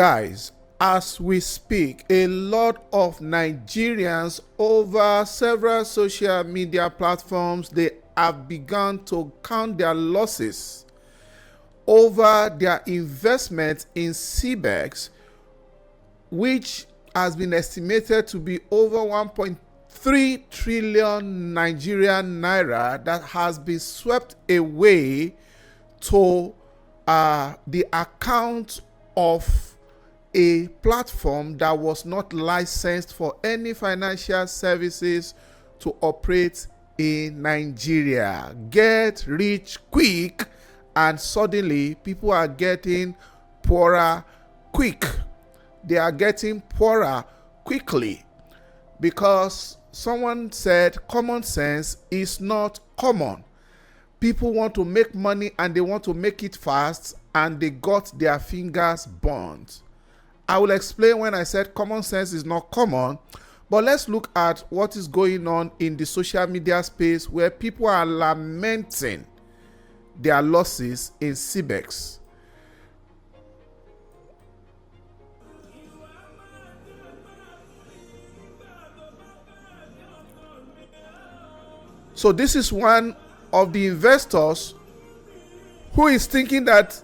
Guys, as we speak, a lot of Nigerians over several social media platforms, they have begun to count their losses over their investment in CBEX, which has been estimated to be over 1.3 trillion Nigerian naira that has been swept away to the account of a platform that was not licensed for any financial services to operate in Nigeria. Get rich quick, and suddenly people are getting poorer quick. They are getting poorer quickly because someone said common sense is not common. People want to make money and they want to make it fast, and they got their fingers burnt. I will explain when I said common sense is not common, but let's look at what is going on in the social media space where people are lamenting their losses in CBEX. So this is one of the investors who is thinking that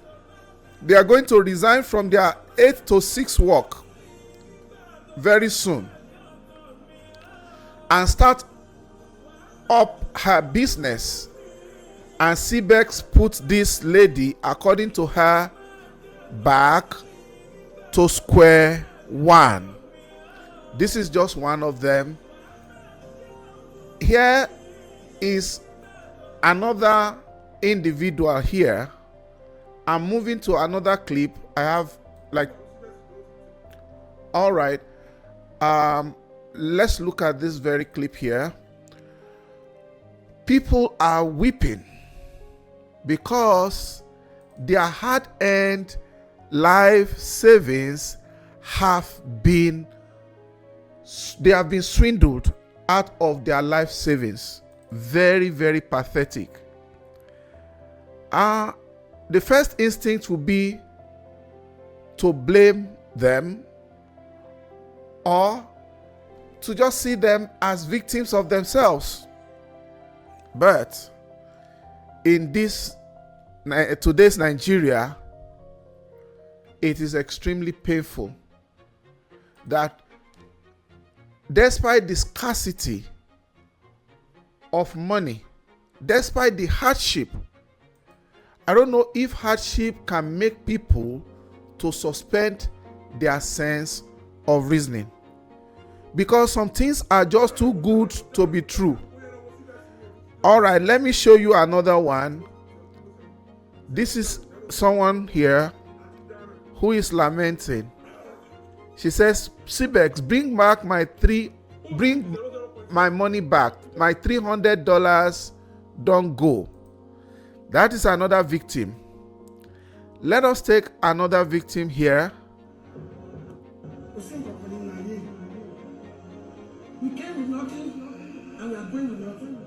they are going to resign from their 8 to 6 work very soon and start up her business. And CBEX put this lady, according to her, back to square one. This is just one of them. Here is another individual here. I'm moving to another clip. I have all right. Let's look at this very clip here. People are weeping because their hard-earned life savings have been swindled out of their life savings. Very, very pathetic. The first instinct would be to blame them or to just see them as victims of themselves. But in today's Nigeria, it is extremely painful that despite the scarcity of money, despite the hardship, I don't know if hardship can make people to suspend their sense of reasoning, because some things are just too good to be true. All right, let me show you another one. This is someone here who is lamenting. She says, CBEX, bring my money back. My $300 don't go. That is another victim. Let us take another victim here. We came with nothing and we are going with nothing.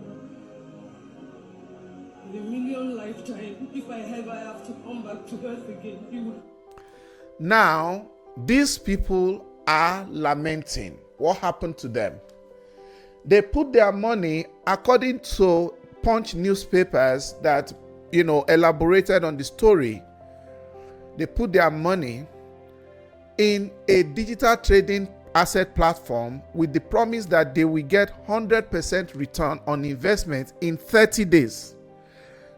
In a million lifetime, if I ever have to come back to earth again, you will. Now, these people are lamenting. What happened to them? They put their money, according to Punch newspapers that elaborated on the story. They put their money in a digital trading asset platform with the promise that they will get 100% return on investment in 30 days.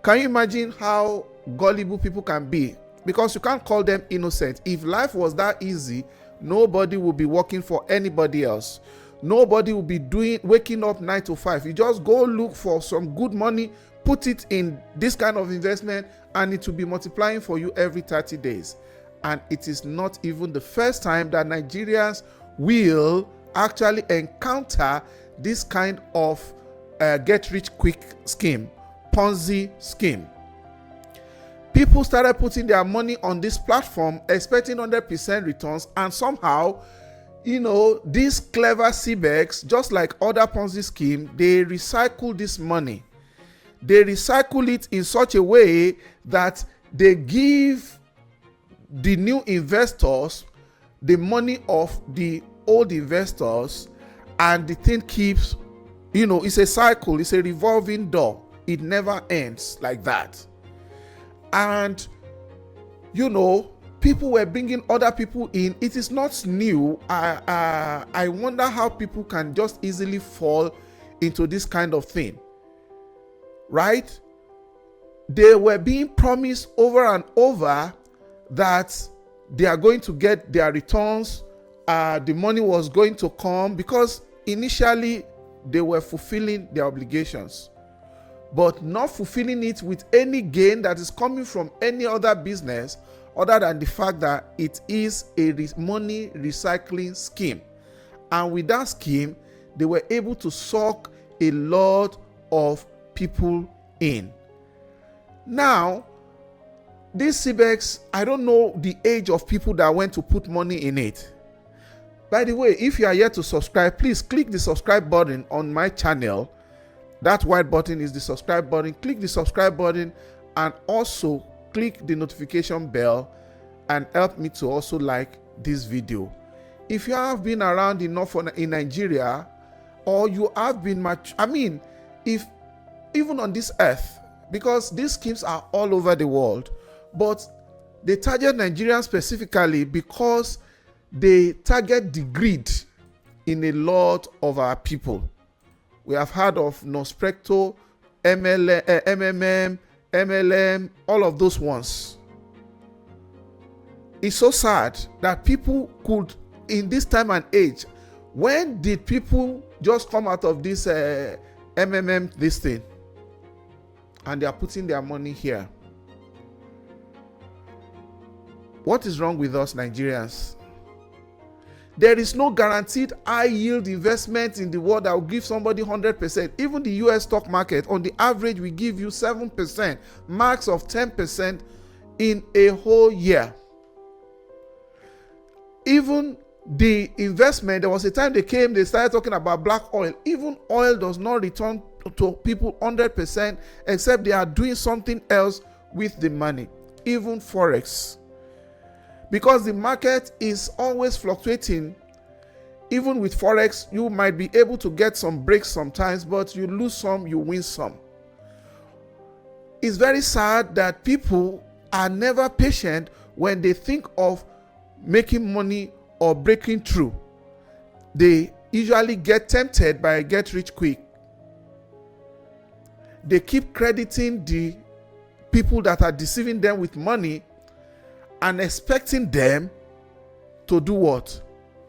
Can you imagine how gullible people can be? Because you can't call them innocent. If life was that easy, nobody would be working for anybody else. Nobody will be waking up 9 to 5. You just go look for some good money, put it in this kind of investment, and it will be multiplying for you every 30 days. And it is not even the first time that Nigerians will actually encounter this kind of get-rich-quick scheme, Ponzi scheme. People started putting their money on this platform expecting 100% returns, and somehow, this clever CBEX, just like other Ponzi scheme, they recycle this money. They recycle it in such a way that they give the new investors the money of the old investors, and the thing keeps, it's a cycle, it's a revolving door. It never ends like that. And people were bringing other people in. It is not new. I wonder how people can just easily fall into this kind of thing, right? They were being promised over and over that they are going to get their returns. The money was going to come, because initially they were fulfilling their obligations, but not fulfilling it with any gain that is coming from any other business other than the fact that it is a money recycling scheme. And with that scheme, they were able to suck a lot of people in. Now, this CBEX, I don't know the age of people that went to put money in it. By the way, if you are yet to subscribe, please click the subscribe button on my channel. That white button is the subscribe button. Click the subscribe button and also click the notification bell, and help me to also like this video. If you have been around enough in Nigeria, or you have been if even on this earth, because these schemes are all over the world, but they target Nigerians specifically because they target the greed in a lot of our people. We have heard of Nosprecto, MMM, MLM, all of those ones. It's so sad that people could, in this time and age, when did people just come out of this MMM, this thing, and they are putting their money here? What is wrong with us Nigerians? There is no guaranteed high yield investment in the world that will give somebody 100%. Even the US stock market, on the average, will give you 7%, max of 10% in a whole year. Even the investment, there was a time they started talking about black oil. Even oil does not return to people 100%, except they are doing something else with the money. Even Forex. Because the market is always fluctuating. Even with Forex, you might be able to get some breaks sometimes, but you lose some, you win some. It's very sad that people are never patient when they think of making money or breaking through. They usually get tempted by get rich quick. They keep crediting the people that are deceiving them with money and expecting them to do what?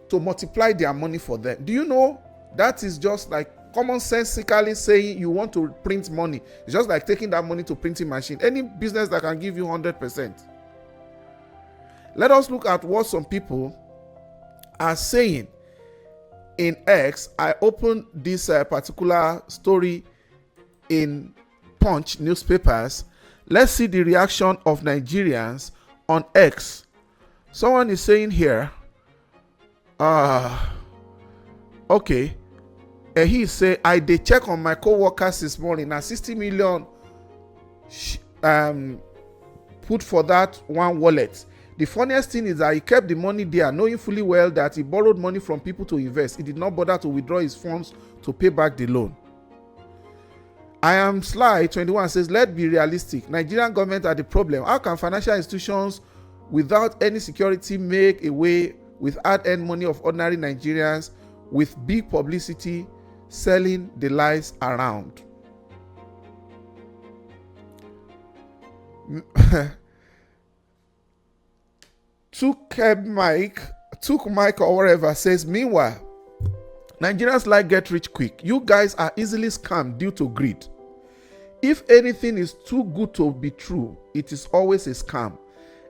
To multiply their money for them. Do you know that is just like commonsensically saying you want to print money? It's just like taking that money to printing machine. Any business that can give you 100%. Let us look at what some people are saying in X. I opened this particular story in Punch newspapers. Let's see the reaction of Nigerians on X. Someone is saying here, okay, he say, I did check on my co-workers this morning, and 60 million put for that one wallet. The funniest thing is that he kept the money there, knowing fully well that he borrowed money from people to invest. He did not bother to withdraw his funds to pay back the loan. I am Sly 21 says, let's be realistic. Nigerian government are the problem. How can financial institutions without any security make a way with hard-earned money of ordinary Nigerians with big publicity selling the lies around? Took Mike or whatever says, meanwhile, Nigerians like get rich quick. You guys are easily scammed due to greed. If anything is too good to be true, it is always a scam.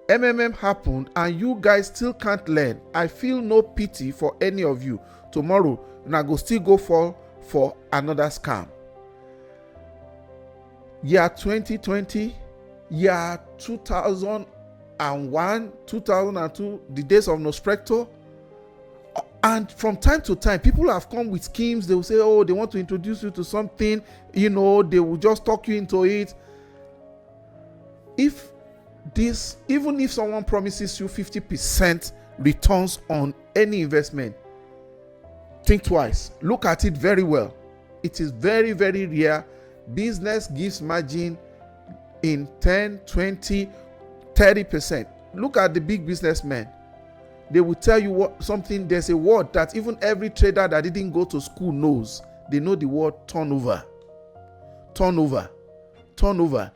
MMM happened and you guys still can't learn. I feel no pity for any of you. Tomorrow, and I go still go for another scam. Year 2020, year 2001, 2002, the days of Nosprecto. And from time to time, people have come with schemes. They will say, oh, they want to introduce you to something. They will just talk you into it. Even if someone promises you 50% returns on any investment, think twice. Look at it very well. It is very, very rare. Business gives margin in 10, 20, 30%. Look at the big businessmen. They will tell you something. There's a word that even every trader that didn't go to school knows. They know the word turnover. Turnover. Turnover.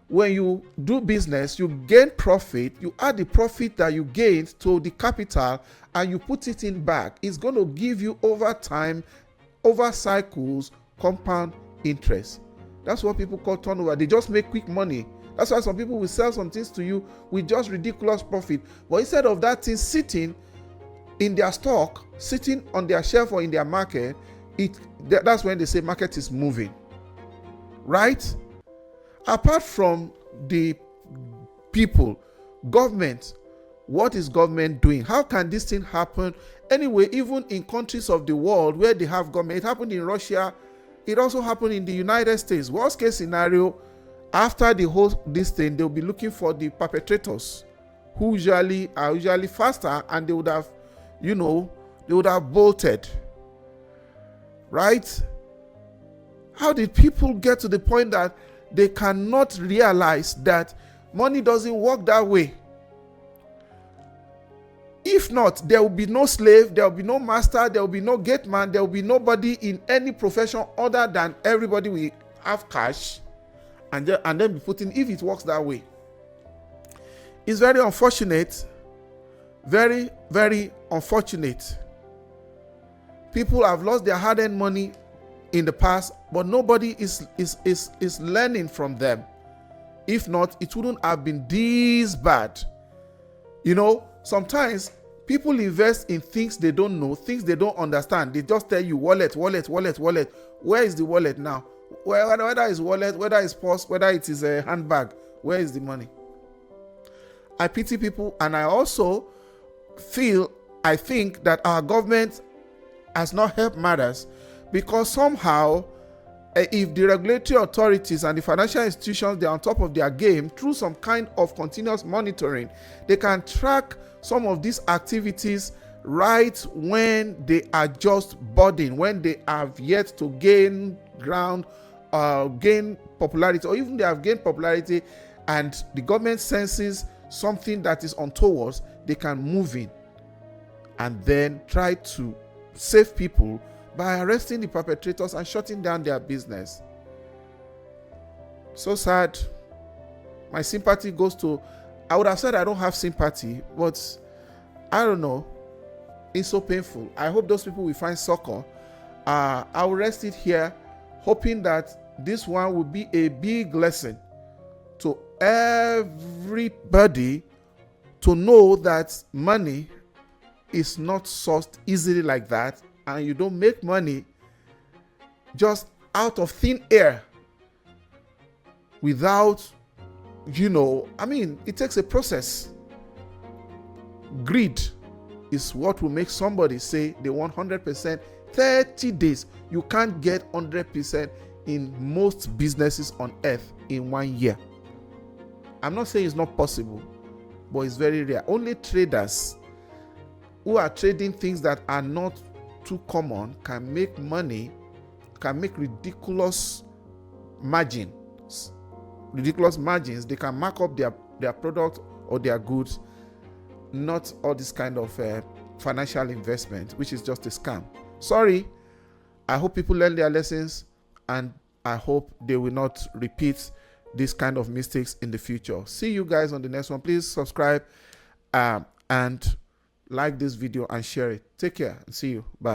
When you do business, you gain profit. You add the profit that you gained to the capital and you put it in back. It's going to give you over time, over cycles, compound interest. That's what people call turnover. They just make quick money. That's why some people will sell some things to you with just ridiculous profit. But instead of that thing sitting in their stock, sitting on their shelf or in their market, that's when they say market is moving. Right? Apart from the people, government, what is government doing? How can this thing happen? Anyway, even in countries of the world where they have government, it happened in Russia, it also happened in the United States. Worst case scenario, after this thing, they'll be looking for the perpetrators who are usually faster, and they would have, bolted. Right? How did people get to the point that they cannot realize that money doesn't work that way? If not, there will be no slave, there will be no master, there will be no gate man, there will be nobody in any profession other than everybody will have cash and then be putting, if it works that way. It's very unfortunate. Very, very unfortunate. People have lost their hard-earned money in the past, but nobody is learning from them. If not, it wouldn't have been this bad. Sometimes people invest in things they don't know, things they don't understand. They just tell you wallet. Where is the wallet now? Whether it's wallet, whether it's purse, whether it is a handbag, where is the money? I pity people, and I also I think that our government has not helped matters, because somehow if the regulatory authorities and the financial institutions, they're on top of their game through some kind of continuous monitoring, they can track some of these activities right when they are just budding, when they have yet to gain ground, gain popularity, or even they have gained popularity and the government senses something that is untoward, they can move in and then try to save people by arresting the perpetrators and shutting down their business. So sad. My sympathy goes to, I would have said I don't have sympathy, but I don't know. It's so painful. I hope those people will find succor. I will rest it here, hoping that this one will be a big lesson to everybody to know that money is not sourced easily like that, and you don't make money just out of thin air without, it takes a process. Greed is what will make somebody say they want 100%, 30 days. You can't get 100% in most businesses on earth in 1 year. I'm not saying it's not possible, but it's very rare. Only traders who are trading things that are not too common can make money, can make ridiculous margins. They can mark up their product or their goods, not all this kind of financial investment, which is just a scam. Sorry. I hope people learn their lessons, and I hope they will not repeat this kind of mistakes in the future. See you guys on the next one. Please subscribe and like this video and share it. Take care and see you. Bye.